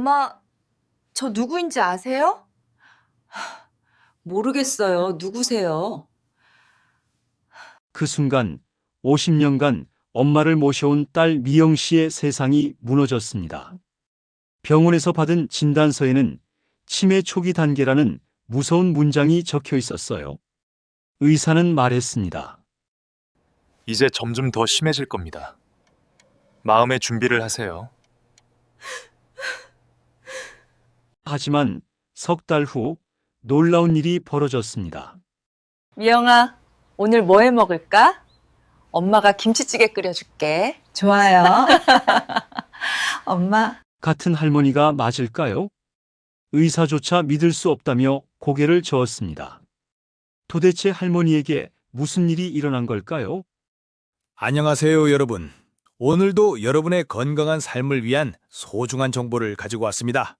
엄마, 저 누구인지 아세요? 모르겠어요. 누구세요? 그 순간 50년간 엄마를 모셔온 딸 미영 씨의 세상이 무너졌습니다. 병원에서 받은 진단서에는 치매 초기 단계라는 무서운 문장이 적혀 있었어요. 의사는 말했습니다. 이제 점점 더 심해질 겁니다. 마음의 준비를 하세요. 하지만 석 달 후 놀라운 일이 벌어졌습니다. 미영아, 오늘 뭐 해 먹을까? 엄마가 김치찌개 끓여줄게. 좋아요. 엄마, 같은 할머니가 맞을까요? 의사조차 믿을 수 없다며 고개를 저었습니다. 도대체 할머니에게 무슨 일이 일어난 걸까요? 안녕하세요, 여러분. 오늘도 여러분의 건강한 삶을 위한 소중한 정보를 가지고 왔습니다.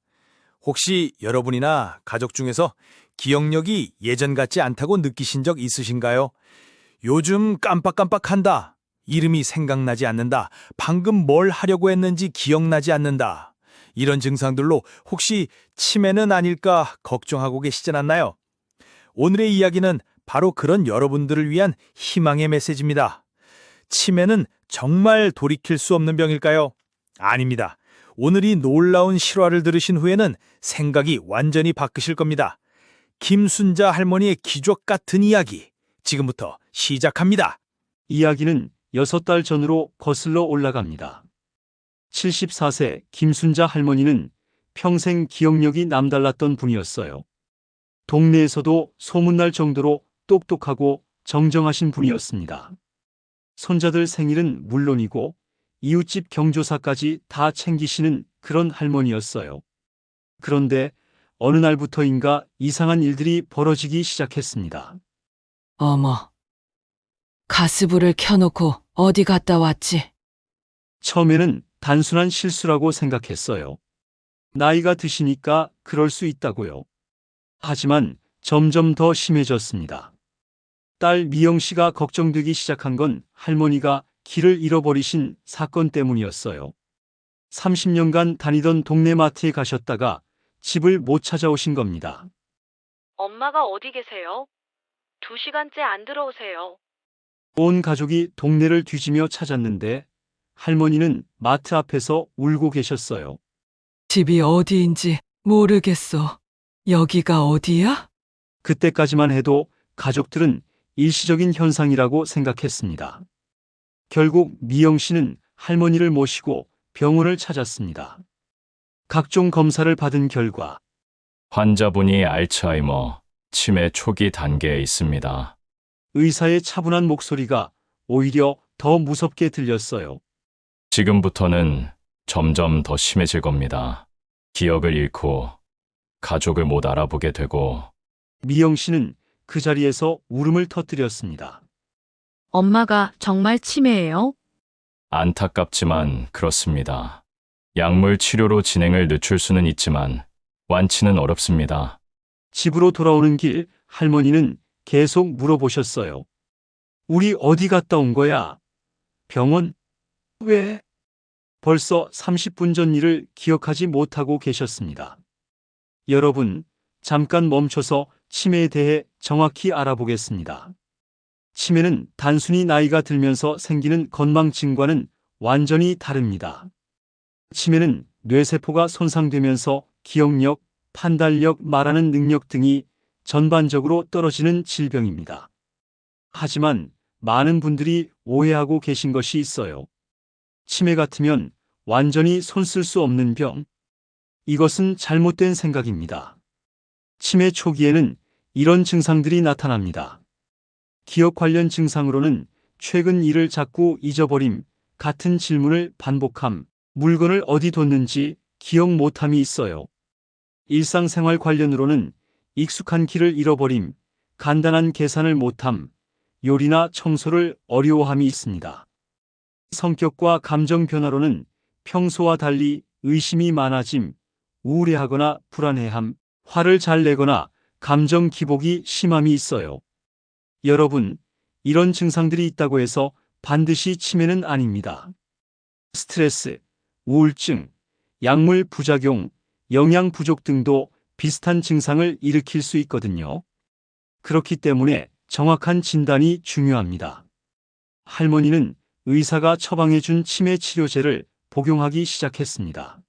혹시 여러분이나 가족 중에서 기억력이 예전 같지 않다고 느끼신 적 있으신가요? 요즘 깜빡깜빡한다. 이름이 생각나지 않는다. 방금 뭘 하려고 했는지 기억나지 않는다. 이런 증상들로 혹시 치매는 아닐까 걱정하고 계시지 않나요? 오늘의 이야기는 바로 그런 여러분들을 위한 희망의 메시지입니다. 치매는 정말 돌이킬 수 없는 병일까요? 아닙니다. 오늘 이 놀라운 실화를 들으신 후에는 생각이 완전히 바뀌실 겁니다. 김순자 할머니의 기적 같은 이야기, 지금부터 시작합니다. 이야기는 6달 전으로 거슬러 올라갑니다. 74세 김순자 할머니는 평생 기억력이 남달랐던 분이었어요. 동네에서도 소문날 정도로 똑똑하고 정정하신 분이었습니다. 손자들 생일은 물론이고 이웃집 경조사까지 다 챙기시는 그런 할머니였어요. 그런데 어느 날부터인가 이상한 일들이 벌어지기 시작했습니다. 어머, 가스불을 켜놓고 어디 갔다 왔지? 처음에는 단순한 실수라고 생각했어요. 나이가 드시니까 그럴 수 있다고요. 하지만 점점 더 심해졌습니다. 딸 미영 씨가 걱정되기 시작한 건 할머니가 길을 잃어버리신 사건 때문이었어요. 30년간 다니던 동네 마트에 가셨다가 집을 못 찾아오신 겁니다. 엄마가 어디 계세요? 2시간째 안 들어오세요. 온 가족이 동네를 뒤지며 찾았는데 할머니는 마트 앞에서 울고 계셨어요. 집이 어디인지 모르겠어. 여기가 어디야? 그때까지만 해도 가족들은 일시적인 현상이라고 생각했습니다. 결국 미영 씨는 할머니를 모시고 병원을 찾았습니다. 각종 검사를 받은 결과 환자분이 알츠하이머, 치매 초기 단계에 있습니다. 의사의 차분한 목소리가 오히려 더 무섭게 들렸어요. 지금부터는 점점 더 심해질 겁니다. 기억을 잃고 가족을 못 알아보게 되고 미영 씨는 그 자리에서 울음을 터뜨렸습니다. 엄마가 정말 치매예요? 안타깝지만 그렇습니다. 약물 치료로 진행을 늦출 수는 있지만 완치는 어렵습니다. 집으로 돌아오는 길 할머니는 계속 물어보셨어요. 우리 어디 갔다 온 거야? 병원? 왜? 벌써 30분 전 일을 기억하지 못하고 계셨습니다. 여러분, 잠깐 멈춰서 치매에 대해 정확히 알아보겠습니다. 치매는 단순히 나이가 들면서 생기는 건망증과는 완전히 다릅니다. 치매는 뇌세포가 손상되면서 기억력, 판단력, 말하는 능력 등이 전반적으로 떨어지는 질병입니다. 하지만 많은 분들이 오해하고 계신 것이 있어요. 치매 같으면 완전히 손 쓸 수 없는 병. 이것은 잘못된 생각입니다. 치매 초기에는 이런 증상들이 나타납니다. 기억 관련 증상으로는 최근 일을 자꾸 잊어버림, 같은 질문을 반복함, 물건을 어디 뒀는지 기억 못함이 있어요. 일상생활 관련으로는 익숙한 길을 잃어버림, 간단한 계산을 못함, 요리나 청소를 어려워함이 있습니다. 성격과 감정 변화로는 평소와 달리 의심이 많아짐, 우울해하거나 불안해함, 화를 잘 내거나 감정 기복이 심함이 있어요. 여러분, 이런 증상들이 있다고 해서 반드시 치매는 아닙니다. 스트레스, 우울증, 약물 부작용, 영양 부족 등도 비슷한 증상을 일으킬 수 있거든요. 그렇기 때문에 정확한 진단이 중요합니다. 할머니는 의사가 처방해준 치매 치료제를 복용하기 시작했습니다.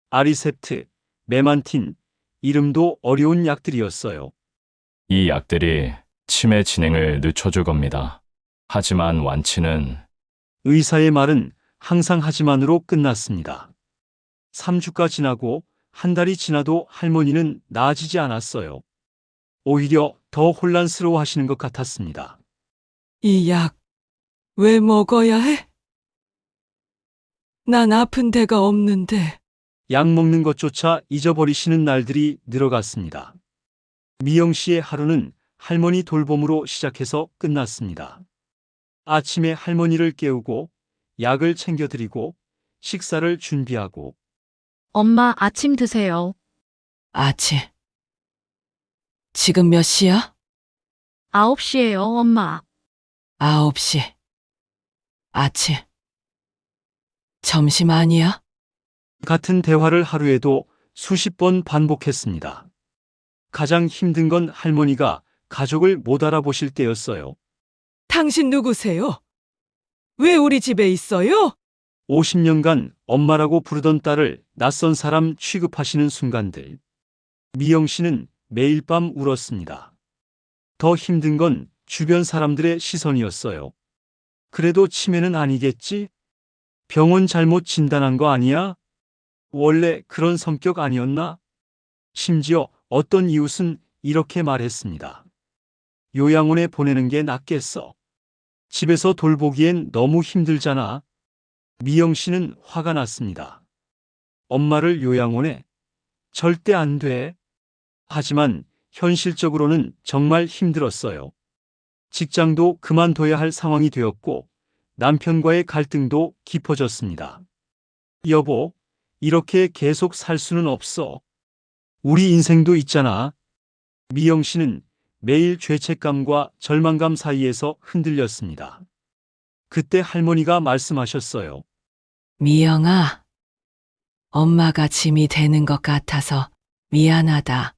아리셉트, 메만틴, 이름도 어려운 약들이었어요. 이 약들이 치매 진행을 늦춰줄 겁니다. 하지만 완치는 의사의 말은 항상 하지만으로 끝났습니다. 3주가 지나고 한 달이 지나도 할머니는 나아지지 않았어요. 오히려 더 혼란스러워 하시는 것 같았습니다. 이 약 왜 먹어야 해? 난 아픈 데가 없는데. 약 먹는 것조차 잊어버리시는 날들이 늘어갔습니다. 미영 씨의 하루는 할머니 돌봄으로 시작해서 끝났습니다. 아침에 할머니를 깨우고 약을 챙겨드리고 식사를 준비하고 엄마 아침 드세요. 아침. 지금 몇 시야? 9시예요, 엄마. 9시. 아침. 점심 아니야? 같은 대화를 하루에도 수십 번 반복했습니다. 가장 힘든 건 할머니가 가족을 못 알아보실 때였어요. 당신 누구세요? 왜 우리 집에 있어요? 50년간 엄마라고 부르던 딸을 낯선 사람 취급하시는 순간들. 미영 씨는 매일 밤 울었습니다. 더 힘든 건 주변 사람들의 시선이었어요. 그래도 치매는 아니겠지? 병원 잘못 진단한 거 아니야? 원래 그런 성격 아니었나? 심지어 어떤 이웃은 이렇게 말했습니다. 요양원에 보내는 게 낫겠어. 집에서 돌보기엔 너무 힘들잖아. 미영 씨는 화가 났습니다. 엄마를 요양원에? 절대 안 돼. 하지만 현실적으로는 정말 힘들었어요. 직장도 그만둬야 할 상황이 되었고 남편과의 갈등도 깊어졌습니다. 여보, 이렇게 계속 살 수는 없어. 우리 인생도 있잖아. 미영 씨는 매일 죄책감과 절망감 사이에서 흔들렸습니다. 그때 할머니가 말씀하셨어요. 미영아, 엄마가 짐이 되는 것 같아서 미안하다.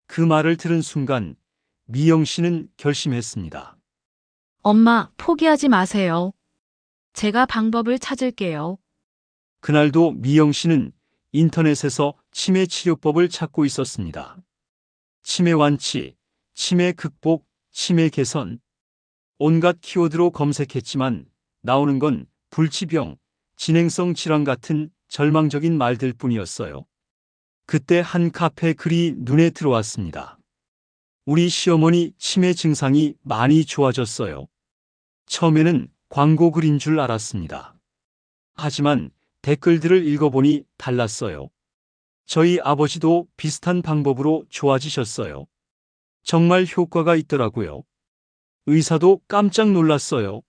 그 말을 들은 순간 미영 씨는 결심했습니다. 엄마 포기하지 마세요. 제가 방법을 찾을게요. 그날도 미영 씨는 인터넷에서 치매 치료법을 찾고 있었습니다. 치매 완치, 치매 극복, 치매 개선. 온갖 키워드로 검색했지만 나오는 건 불치병, 진행성 질환 같은 절망적인 말들 뿐이었어요. 그때 한 카페 글이 눈에 들어왔습니다. 우리 시어머니 치매 증상이 많이 좋아졌어요. 처음에는 광고 글인 줄 알았습니다. 하지만 댓글들을 읽어보니 달랐어요. 저희 아버지도 비슷한 방법으로 좋아지셨어요. 정말 효과가 있더라고요. 의사도 깜짝 놀랐어요.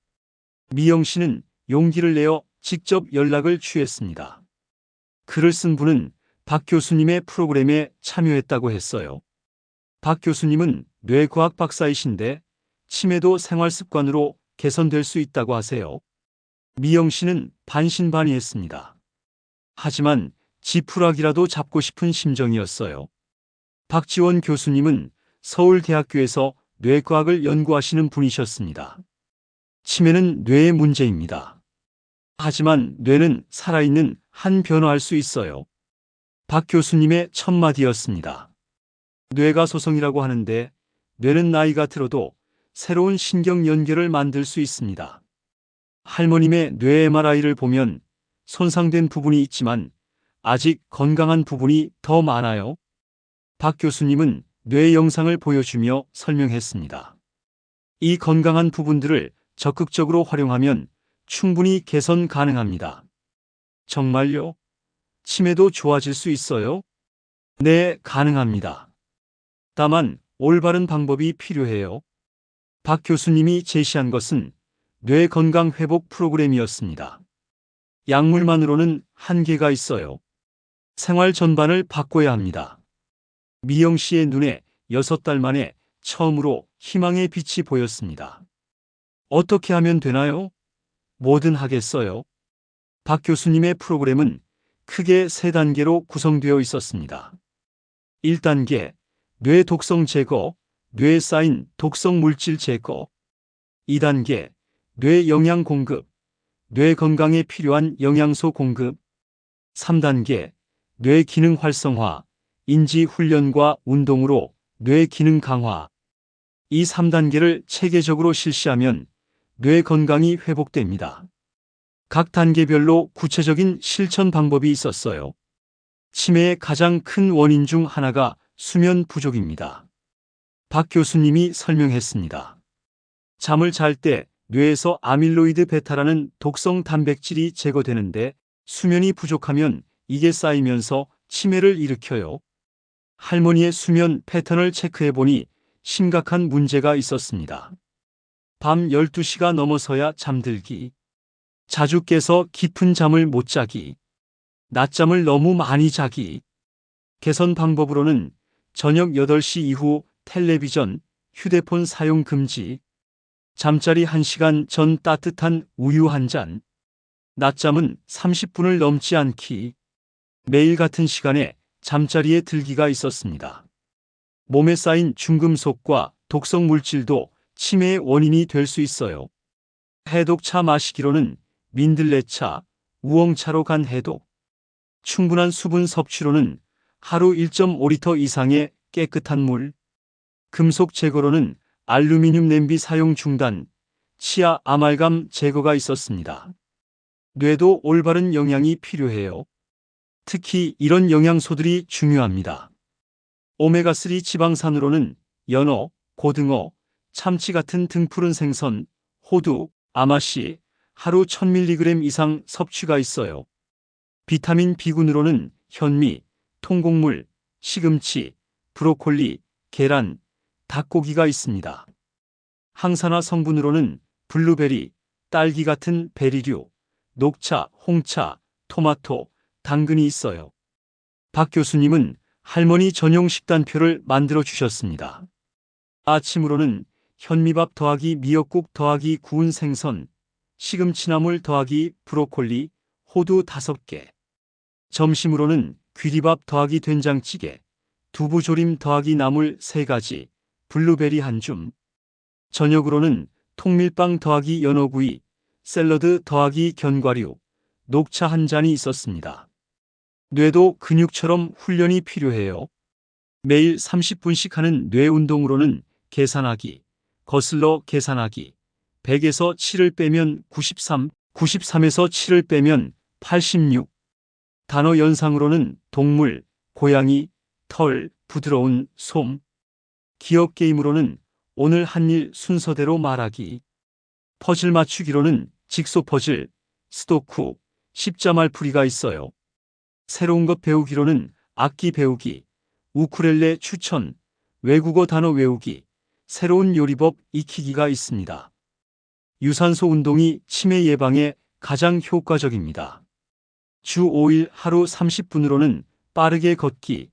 미영 씨는 용기를 내어 직접 연락을 취했습니다. 글을 쓴 분은 박 교수님의 프로그램에 참여했다고 했어요. 박 교수님은 뇌과학 박사이신데 치매도 생활 습관으로 개선될 수 있다고 하세요. 미영 씨는 반신반의했습니다. 하지만 지푸라기라도 잡고 싶은 심정이었어요. 박지원 교수님은 서울대학교에서 뇌과학을 연구하시는 분이셨습니다. 치매는 뇌의 문제입니다. 하지만 뇌는 살아있는 한 변화할 수 있어요. 박 교수님의 첫마디였습니다. 뇌가 소성이라고 하는데 뇌는 나이가 들어도 새로운 신경 연결을 만들 수 있습니다. 할머님의 뇌 MRI를 보면 손상된 부분이 있지만 아직 건강한 부분이 더 많아요. 박 교수님은 뇌 영상을 보여주며 설명했습니다. 이 건강한 부분들을 적극적으로 활용하면 충분히 개선 가능합니다. 정말요? 치매도 좋아질 수 있어요? 네, 가능합니다. 다만 올바른 방법이 필요해요. 박 교수님이 제시한 것은 뇌 건강 회복 프로그램이었습니다. 약물만으로는 한계가 있어요. 생활 전반을 바꿔야 합니다. 미영 씨의 눈에 6달 만에 처음으로 희망의 빛이 보였습니다. 어떻게 하면 되나요? 뭐든 하겠어요. 박 교수님의 프로그램은 크게 세 단계로 구성되어 있었습니다. 1단계, 뇌 독성 제거, 뇌에 쌓인 독성 물질 제거. 2단계, 뇌 영양 공급, 뇌 건강에 필요한 영양소 공급. 3단계, 뇌 기능 활성화, 인지 훈련과 운동으로 뇌 기능 강화. 이 3단계를 체계적으로 실시하면 뇌 건강이 회복됩니다. 각 단계별로 구체적인 실천 방법이 있었어요. 치매의 가장 큰 원인 중 하나가 수면 부족입니다. 박 교수님이 설명했습니다. 잠을 잘 때 뇌에서 아밀로이드 베타라는 독성 단백질이 제거되는데 수면이 부족하면 이게 쌓이면서 치매를 일으켜요. 할머니의 수면 패턴을 체크해 보니 심각한 문제가 있었습니다. 밤 12시가 넘어서야 잠들기, 자주 깨서 깊은 잠을 못 자기, 낮잠을 너무 많이 자기. 개선 방법으로는 저녁 8시 이후 텔레비전, 휴대폰 사용 금지, 잠자리 1시간 전 따뜻한 우유 한 잔, 낮잠은 30분을 넘지 않기. 매일 같은 시간에 잠자리에 들기가 있었습니다. 몸에 쌓인 중금속과 독성 물질도 치매의 원인이 될 수 있어요. 해독차 마시기로는 민들레차, 우엉차로 간 해독. 충분한 수분 섭취로는 하루 1.5리터 이상의 깨끗한 물. 금속 제거로는 알루미늄 냄비 사용 중단, 치아 아말감 제거가 있었습니다. 뇌도 올바른 영양이 필요해요. 특히 이런 영양소들이 중요합니다. 오메가3 지방산으로는 연어, 고등어, 참치 같은 등푸른 생선, 호두, 아마씨, 하루 1000mg 이상 섭취가 있어요. 비타민 B군으로는 현미, 통곡물, 시금치, 브로콜리, 계란, 닭고기가 있습니다. 항산화 성분으로는 블루베리, 딸기 같은 베리류, 녹차, 홍차, 토마토, 당근이 있어요. 박 교수님은 할머니 전용 식단표를 만들어 주셨습니다. 아침으로는 현미밥 더하기 미역국 더하기 구운 생선, 시금치나물 더하기 브로콜리, 호두 5개. 점심으로는 귀리밥 더하기 된장찌개, 두부조림 더하기 나물 3가지, 블루베리 한 줌. 저녁으로는 통밀빵 더하기 연어구이, 샐러드 더하기 견과류, 녹차 한 잔이 있었습니다. 뇌도 근육처럼 훈련이 필요해요. 매일 30분씩 하는 뇌 운동으로는 계산하기, 거슬러 계산하기, 100에서 7을 빼면 93, 93에서 7을 빼면 86. 단어 연상으로는 동물, 고양이, 털, 부드러운 솜. 기억 게임으로는 오늘 한 일 순서대로 말하기. 퍼즐 맞추기로는 직소 퍼즐, 스도쿠, 십자말풀이가 있어요. 새로운 것 배우기로는 악기 배우기, 우쿨렐레 추천, 외국어 단어 외우기, 새로운 요리법 익히기가 있습니다. 유산소 운동이 치매 예방에 가장 효과적입니다. 주 5일 하루 30분으로는 빠르게 걷기,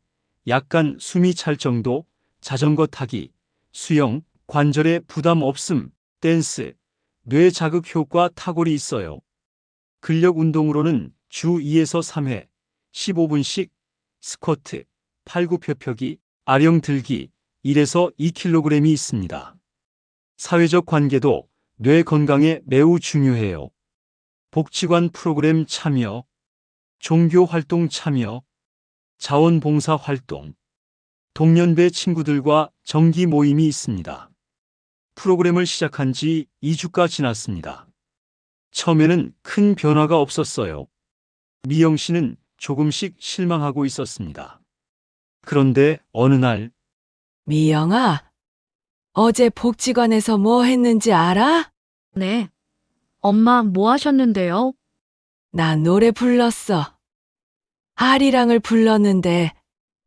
약간 숨이 찰 정도, 자전거 타기, 수영, 관절에 부담 없음, 댄스, 뇌 자극 효과 탁월히 있어요. 근력 운동으로는 주 2에서 3회, 15분씩, 스쿼트, 팔굽혀펴기, 아령 들기, 1에서 2kg이 있습니다. 사회적 관계도 뇌 건강에 매우 중요해요. 복지관 프로그램 참여, 종교 활동 참여, 자원봉사 활동, 동년배 친구들과 정기 모임이 있습니다. 프로그램을 시작한 지 2주가 지났습니다. 처음에는 큰 변화가 없었어요. 미영 씨는 조금씩 실망하고 있었습니다. 그런데 어느 날 미영아, 어제 복지관에서 뭐 했는지 알아? 네. 엄마 뭐 하셨는데요? 나 노래 불렀어. 아리랑을 불렀는데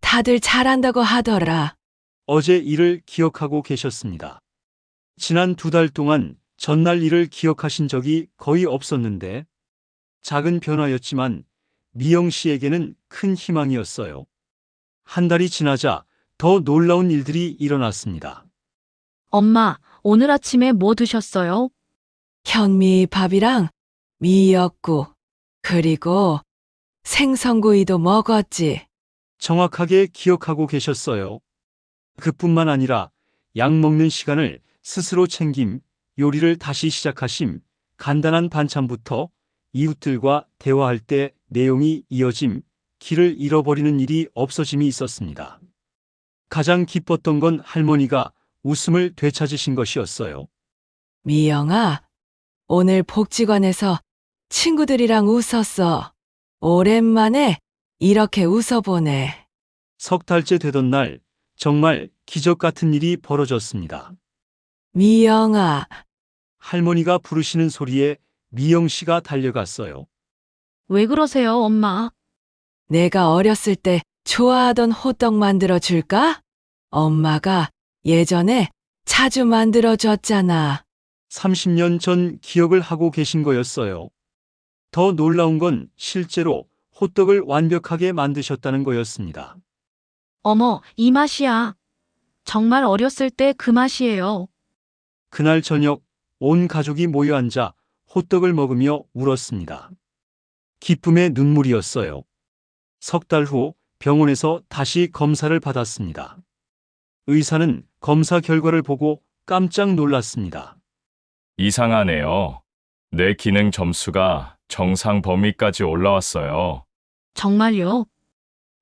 다들 잘한다고 하더라. 어제 일을 기억하고 계셨습니다. 지난 2달 동안 전날 일을 기억하신 적이 거의 없었는데 작은 변화였지만 미영 씨에게는 큰 희망이었어요. 한 달이 지나자 더 놀라운 일들이 일어났습니다. 엄마, 오늘 아침에 뭐 드셨어요? 현미밥이랑 미역국, 그리고 생선구이도 먹었지. 정확하게 기억하고 계셨어요. 그뿐만 아니라 약 먹는 시간을 스스로 챙김, 요리를 다시 시작하심, 간단한 반찬부터 이웃들과 대화할 때 내용이 이어짐, 길을 잃어버리는 일이 없어짐이 있었습니다. 가장 기뻤던 건 할머니가 웃음을 되찾으신 것이었어요. 미영아, 오늘 복지관에서 친구들이랑 웃었어. 오랜만에 이렇게 웃어보네. 석 달째 되던 날, 정말 기적 같은 일이 벌어졌습니다. 미영아, 할머니가 부르시는 소리에 미영 씨가 달려갔어요. 왜 그러세요, 엄마? 내가 어렸을 때 좋아하던 호떡 만들어 줄까? 엄마가 예전에 자주 만들어 줬잖아. 30년 전 기억을 하고 계신 거였어요. 더 놀라운 건 실제로 호떡을 완벽하게 만드셨다는 거였습니다. 어머, 이 맛이야. 정말 어렸을 때 그 맛이에요. 그날 저녁 온 가족이 모여 앉아 호떡을 먹으며 울었습니다. 기쁨의 눈물이었어요. 석 달 후 병원에서 다시 검사를 받았습니다. 의사는 검사 결과를 보고 깜짝 놀랐습니다. 이상하네요. 뇌 기능 점수가 정상 범위까지 올라왔어요. 정말요?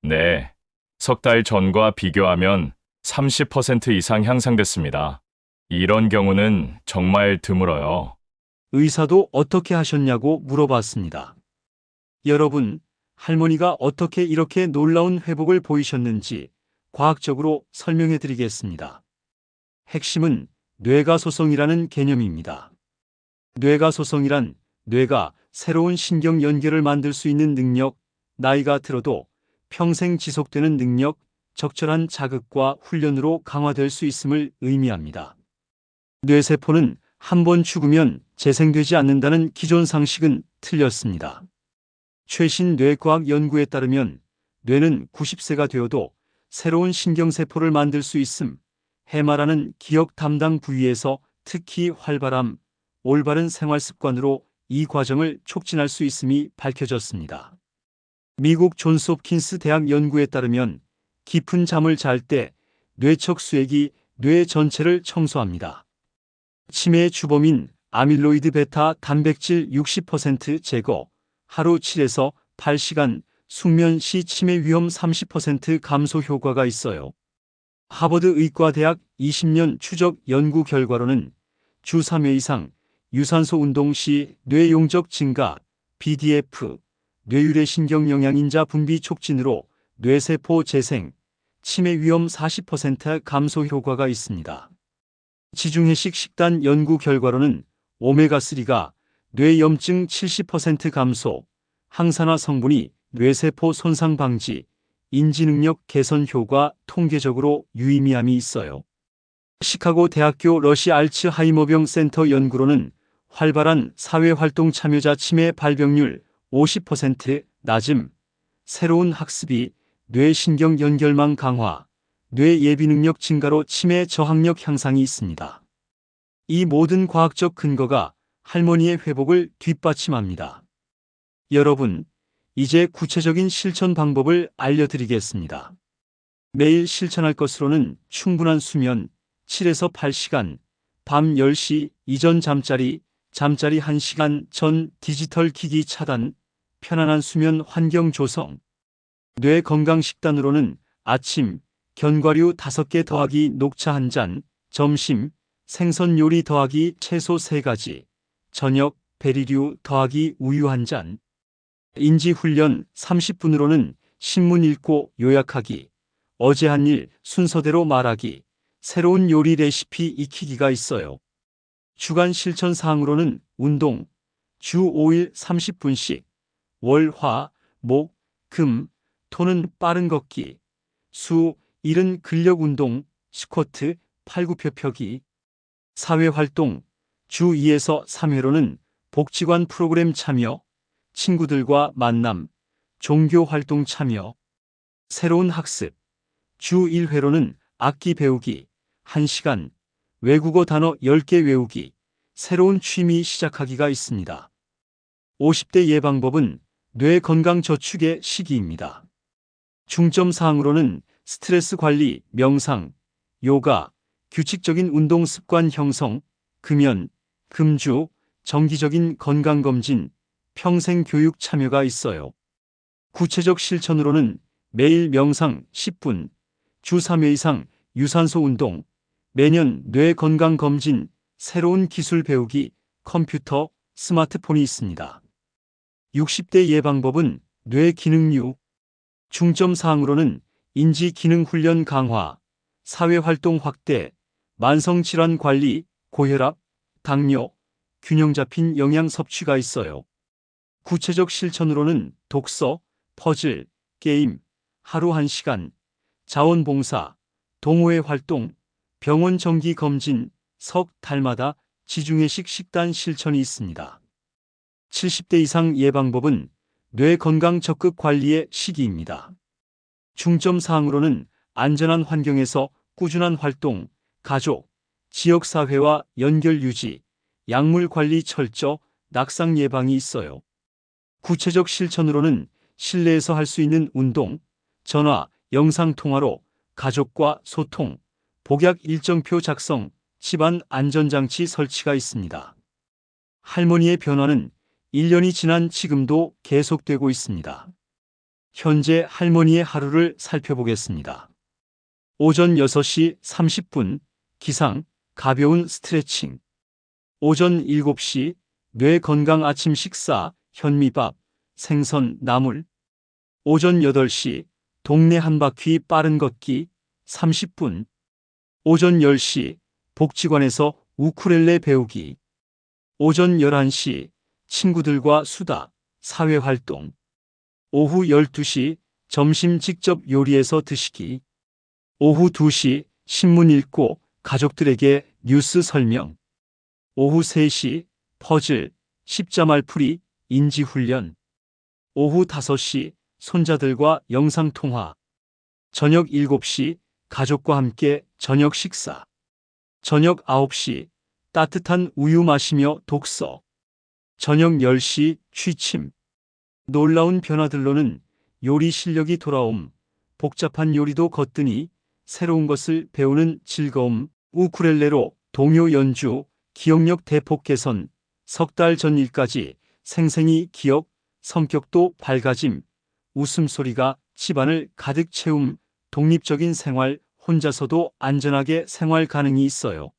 네. 석 달 전과 비교하면 30% 이상 향상됐습니다. 이런 경우는 정말 드물어요. 의사도 어떻게 하셨냐고 물어봤습니다. 여러분, 할머니가 어떻게 이렇게 놀라운 회복을 보이셨는지 과학적으로 설명해 드리겠습니다. 핵심은 뇌가소성이라는 개념입니다. 뇌가소성이란 뇌가 새로운 신경 연결을 만들 수 있는 능력, 나이가 들어도 평생 지속되는 능력, 적절한 자극과 훈련으로 강화될 수 있음을 의미합니다. 뇌세포는 한 번 죽으면 재생되지 않는다는 기존 상식은 틀렸습니다. 최신 뇌과학 연구에 따르면 뇌는 90세가 되어도 새로운 신경세포를 만들 수 있음, 해마라는 기억 담당 부위에서 특히 활발함, 올바른 생활 습관으로 이 과정을 촉진할 수 있음이 밝혀졌습니다. 미국 존스 홉킨스 대학 연구에 따르면 깊은 잠을 잘 때 뇌척 수액이 뇌 전체를 청소합니다. 치매의 주범인 아밀로이드 베타 단백질 60% 제거, 하루 7에서 8시간 숙면 시 치매 위험 30% 감소 효과가 있어요. 하버드 의과대학 20년 추적 연구 결과로는 주 3회 이상 유산소 운동 시 뇌용적 증가, BDF, 뇌유래 신경 영양인자 분비 촉진으로 뇌세포 재생, 치매 위험 40% 감소 효과가 있습니다. 지중해식 식단 연구 결과로는 오메가3가 뇌염증 70% 감소, 항산화 성분이 뇌세포 손상 방지, 인지능력 개선 효과 통계적으로 유의미함이 있어요. 시카고 대학교 러시 알츠하이머병 센터 연구로는 활발한 사회활동 참여자 치매 발병률 50% 낮음, 새로운 학습이 뇌신경 연결망 강화, 뇌 예비 능력 증가로 치매 저항력 향상이 있습니다. 이 모든 과학적 근거가 할머니의 회복을 뒷받침합니다. 여러분, 이제 구체적인 실천 방법을 알려드리겠습니다. 매일 실천할 것으로는 충분한 수면, 7에서 8시간, 밤 10시 이전 잠자리 1시간 전 디지털 기기 차단, 편안한 수면 환경 조성. 뇌 건강 식단으로는 아침, 견과류 5개 더하기 녹차 1잔, 점심, 생선 요리 더하기 채소 3가지, 저녁, 베리류 더하기 우유 1잔. 인지훈련 30분으로는 신문 읽고 요약하기, 어제 한 일 순서대로 말하기, 새로운 요리 레시피 익히기가 있어요. 주간 실천 사항으로는 운동, 주 5일 30분씩, 월, 화, 목, 금, 토는 빠른 걷기, 수, 일은 근력 운동, 스쿼트, 팔굽혀펴기, 사회활동, 주 2에서 3회로는 복지관 프로그램 참여, 친구들과 만남, 종교 활동 참여, 새로운 학습, 주 1회로는 악기 배우기, 1시간, 외국어 단어 10개 외우기, 새로운 취미 시작하기가 있습니다. 50대 예방법은 뇌 건강 저축의 시기입니다. 중점 사항으로는 스트레스 관리, 명상, 요가, 규칙적인 운동 습관 형성, 금연, 금주, 정기적인 건강검진, 평생 교육 참여가 있어요. 구체적 실천으로는 매일 명상 10분, 주 3회 이상 유산소 운동, 매년 뇌 건강 검진, 새로운 기술 배우기, 컴퓨터, 스마트폰이 있습니다. 60대 예방법은 뇌 기능류, 중점 사항으로는 인지 기능 훈련 강화, 사회 활동 확대, 만성 질환 관리, 고혈압, 당뇨, 균형 잡힌 영양 섭취가 있어요. 구체적 실천으로는 독서, 퍼즐, 게임, 하루 1시간, 자원봉사, 동호회 활동, 병원 정기 검진, 석 달마다 지중해식 식단 실천이 있습니다. 70대 이상 예방법은 뇌 건강 적극 관리의 시기입니다. 중점 사항으로는 안전한 환경에서 꾸준한 활동, 가족, 지역사회와 연결 유지, 약물 관리 철저, 낙상 예방이 있어요. 구체적 실천으로는 실내에서 할 수 있는 운동, 전화, 영상통화로 가족과 소통, 복약 일정표 작성, 집안 안전장치 설치가 있습니다. 할머니의 변화는 1년이 지난 지금도 계속되고 있습니다. 현재 할머니의 하루를 살펴보겠습니다. 오전 6시 30분, 기상, 가벼운 스트레칭. 오전 7시, 뇌 건강 아침 식사, 현미밥, 생선, 나물. 오전 8시, 동네 한 바퀴 빠른 걷기, 30분. 오전 10시, 복지관에서 우쿨렐레 배우기. 오전 11시, 친구들과 수다, 사회활동. 오후 12시, 점심 직접 요리해서 드시기. 오후 2시, 신문 읽고 가족들에게 뉴스 설명. 오후 3시, 퍼즐, 십자말풀이, 인지훈련. 오후 5시, 손자들과 영상통화. 저녁 7시, 가족과 함께 저녁 식사. 저녁 9시, 따뜻한 우유 마시며 독서. 저녁 10시, 취침. 놀라운 변화들로는 요리 실력이 돌아옴, 복잡한 요리도 거뜬히 새로운 것을 배우는 즐거움, 우쿨렐레로 동요 연주, 기억력 대폭 개선, 석 달 전 일까지 생생히 기억, 성격도 밝아짐, 웃음소리가 집안을 가득 채움, 독립적인 생활, 혼자서도 안전하게 생활 가능이 있어요.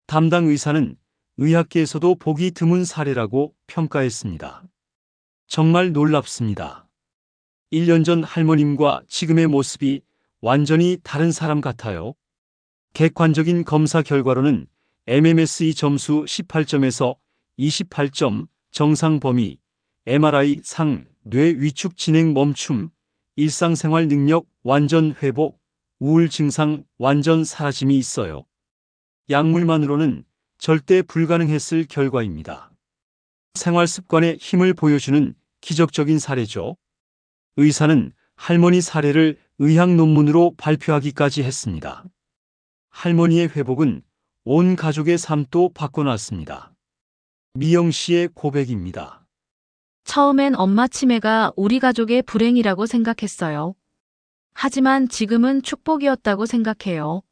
담당 의사는 의학계에서도 보기 드문 사례라고 평가했습니다. 정말 놀랍습니다. 1년 전 할머님과 지금의 모습이 완전히 다른 사람 같아요. 객관적인 검사 결과로는 MMSE 점수 18점에서 28점, 정상 범위, MRI 상, 뇌 위축 진행 멈춤, 일상생활 능력 완전 회복, 우울 증상 완전 사라짐이 있어요. 약물만으로는 절대 불가능했을 결과입니다. 생활 습관의 힘을 보여주는 기적적인 사례죠. 의사는 할머니 사례를 의학 논문으로 발표하기까지 했습니다. 할머니의 회복은 온 가족의 삶도 바꿔놨습니다. 미영 씨의 고백입니다. 처음엔 엄마 치매가 우리 가족의 불행이라고 생각했어요. 하지만 지금은 축복이었다고 생각해요.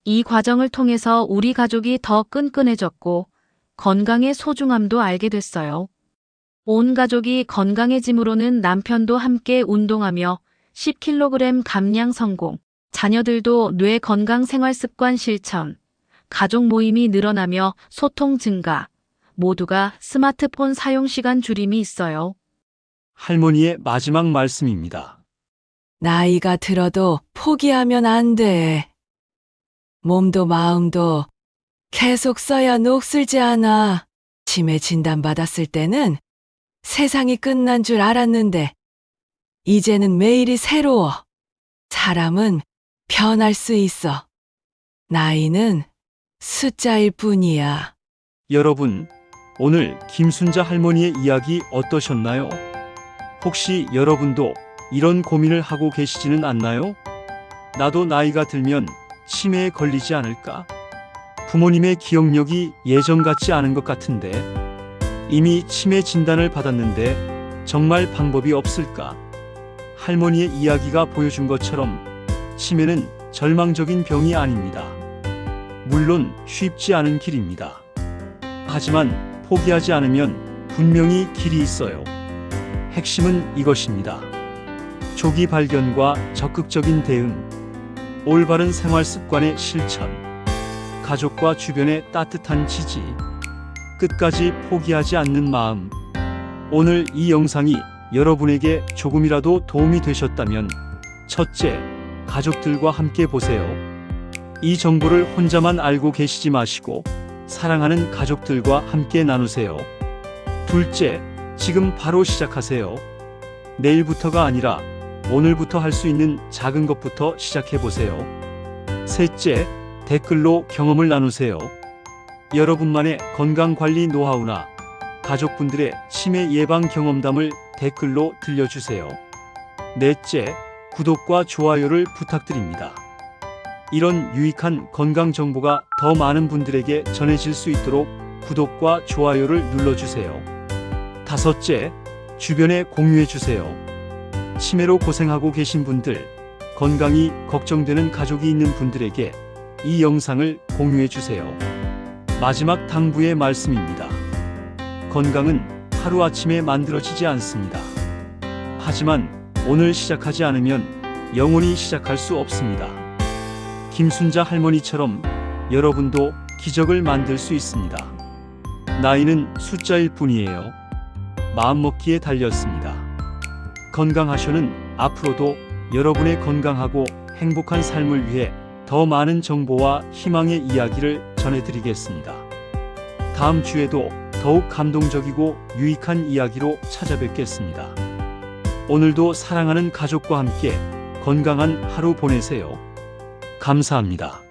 이 과정을 통해서 우리 가족이 더 끈끈해졌고 건강의 소중함도 알게 됐어요. 온 가족이 건강해짐으로는 남편도 함께 운동하며 10kg 감량 성공, 자녀들도 뇌 건강 생활 습관 실천, 가족 모임이 늘어나며 소통 증가, 모두가 스마트폰 사용 시간 줄임이 있어요. 할머니의 마지막 말씀입니다. 나이가 들어도 포기하면 안 돼. 몸도 마음도 계속 써야 녹슬지 않아. 치매 진단 받았을 때는 세상이 끝난 줄 알았는데 이제는 매일이 새로워. 사람은 변할 수 있어. 나이는 숫자일 뿐이야. 여러분, 오늘 김순자 할머니의 이야기 어떠셨나요? 혹시 여러분도 이런 고민을 하고 계시지는 않나요? 나도 나이가 들면 치매에 걸리지 않을까? 부모님의 기억력이 예전 같지 않은 것 같은데, 이미 치매 진단을 받았는데 정말 방법이 없을까? 할머니의 이야기가 보여준 것처럼 치매는 절망적인 병이 아닙니다. 물론 쉽지 않은 길입니다. 하지만 포기하지 않으면 분명히 길이 있어요. 핵심은 이것입니다. 조기 발견과 적극적인 대응, 올바른 생활 습관의 실천, 가족과 주변의 따뜻한 지지, 끝까지 포기하지 않는 마음. 오늘 이 영상이 여러분에게 조금이라도 도움이 되셨다면 첫째, 가족들과 함께 보세요. 이 정보를 혼자만 알고 계시지 마시고 사랑하는 가족들과 함께 나누세요. 둘째, 지금 바로 시작하세요. 내일부터가 아니라 오늘부터 할 수 있는 작은 것부터 시작해 보세요. 셋째, 댓글로 경험을 나누세요. 여러분만의 건강관리 노하우나 가족분들의 치매 예방 경험담을 댓글로 들려주세요. 넷째, 구독과 좋아요를 부탁드립니다. 이런 유익한 건강 정보가 더 많은 분들에게 전해질 수 있도록 구독과 좋아요를 눌러주세요. 다섯째, 주변에 공유해주세요. 치매로 고생하고 계신 분들, 건강이 걱정되는 가족이 있는 분들에게 이 영상을 공유해주세요. 마지막 당부의 말씀입니다. 건강은 하루아침에 만들어지지 않습니다. 하지만 오늘 시작하지 않으면 영원히 시작할 수 없습니다. 김순자 할머니처럼 여러분도 기적을 만들 수 있습니다. 나이는 숫자일 뿐이에요. 마음먹기에 달렸습니다. 건강하셔는 앞으로도 여러분의 건강하고 행복한 삶을 위해 더 많은 정보와 희망의 이야기를 전해드리겠습니다. 다음 주에도 더욱 감동적이고 유익한 이야기로 찾아뵙겠습니다. 오늘도 사랑하는 가족과 함께 건강한 하루 보내세요. 감사합니다.